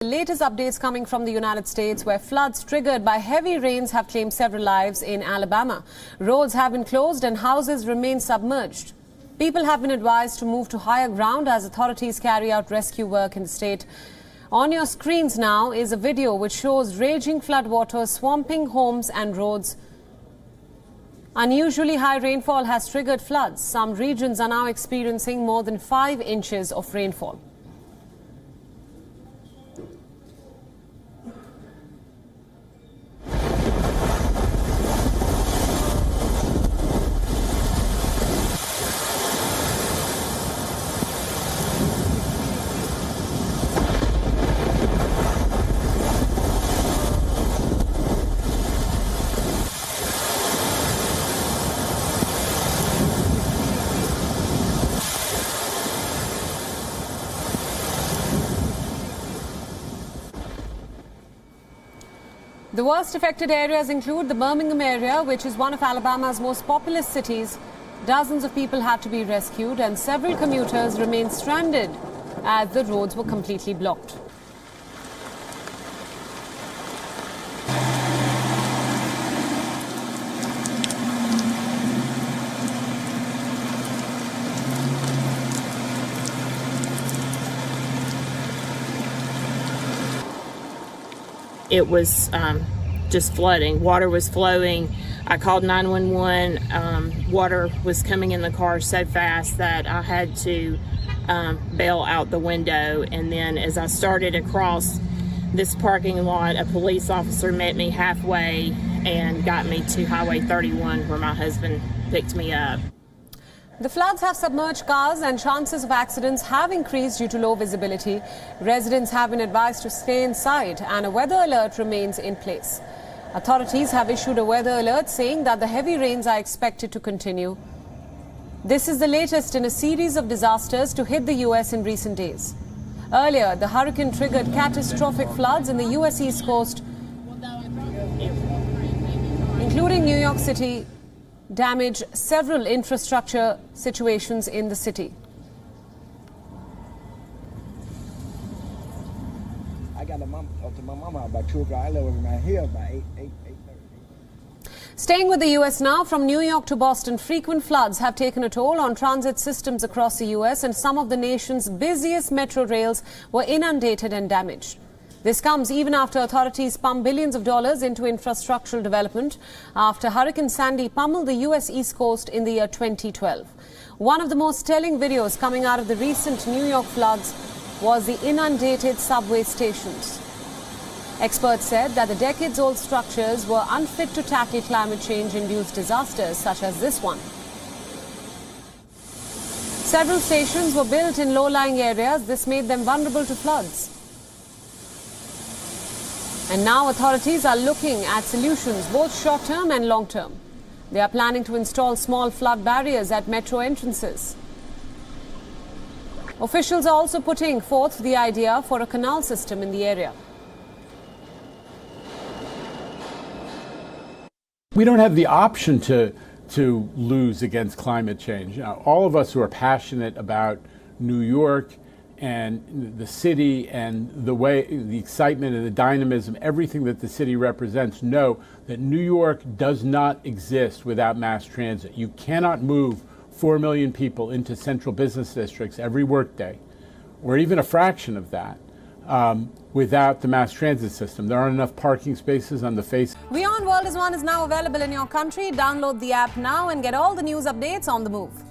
The latest updates coming from the United States, where floods triggered by heavy rains have claimed several lives in Alabama. Roads have been closed and houses remain submerged. People have been advised to move to higher ground as authorities carry out rescue work in the state. On your screens now is a video which shows raging floodwaters swamping homes and roads. Unusually high rainfall has triggered floods. Some regions are now experiencing more than 5 inches of rainfall. The worst affected areas include the Birmingham area, which is one of Alabama's most populous cities. Dozens of people had to be rescued and several commuters remain stranded as the roads were completely blocked. It was just flooding. Water was flowing. I called 911. Water was coming in the car so fast that I had to bail out the window. And then as I started across this parking lot, a police officer met me halfway and got me to Highway 31, where my husband picked me up. The floods have submerged cars and chances of accidents have increased due to low visibility. Residents have been advised to stay inside and a weather alert remains in place. Authorities have issued a weather alert saying that the heavy rains are expected to continue. This is the latest in a series of disasters to hit the U.S. in recent days. Earlier, the hurricane triggered catastrophic floods in the U.S. East Coast, including New York City, damaged several infrastructure situations in the city. I got up to my mama about 2 o'clock. I live around here by 8:30. Staying with the U.S. now, from New York to Boston, frequent floods have taken a toll on transit systems across the U.S. and some of the nation's busiest metro rails were inundated and damaged. This comes even after authorities pumped billions of dollars into infrastructural development after Hurricane Sandy pummeled the U.S. East Coast in the year 2012. One of the most telling videos coming out of the recent New York floods was the inundated subway stations. Experts said that the decades-old structures were unfit to tackle climate change-induced disasters such as this one. Several stations were built in low-lying areas. This made them vulnerable to floods. And now authorities are looking at solutions, both short-term and long-term. They are planning to install small flood barriers at metro entrances. Officials are also putting forth the idea for a canal system in the area. We don't have the option to lose against climate change. All of us who are passionate about New York and the city and the excitement and the dynamism, everything that the city represents, know that New York does not exist without mass transit. You cannot move 4 million people into central business districts every workday, or even a fraction of that, without the mass transit system. There aren't enough parking spaces on the face. WION World is now available in your country. Download the app now and get all the news updates on the move.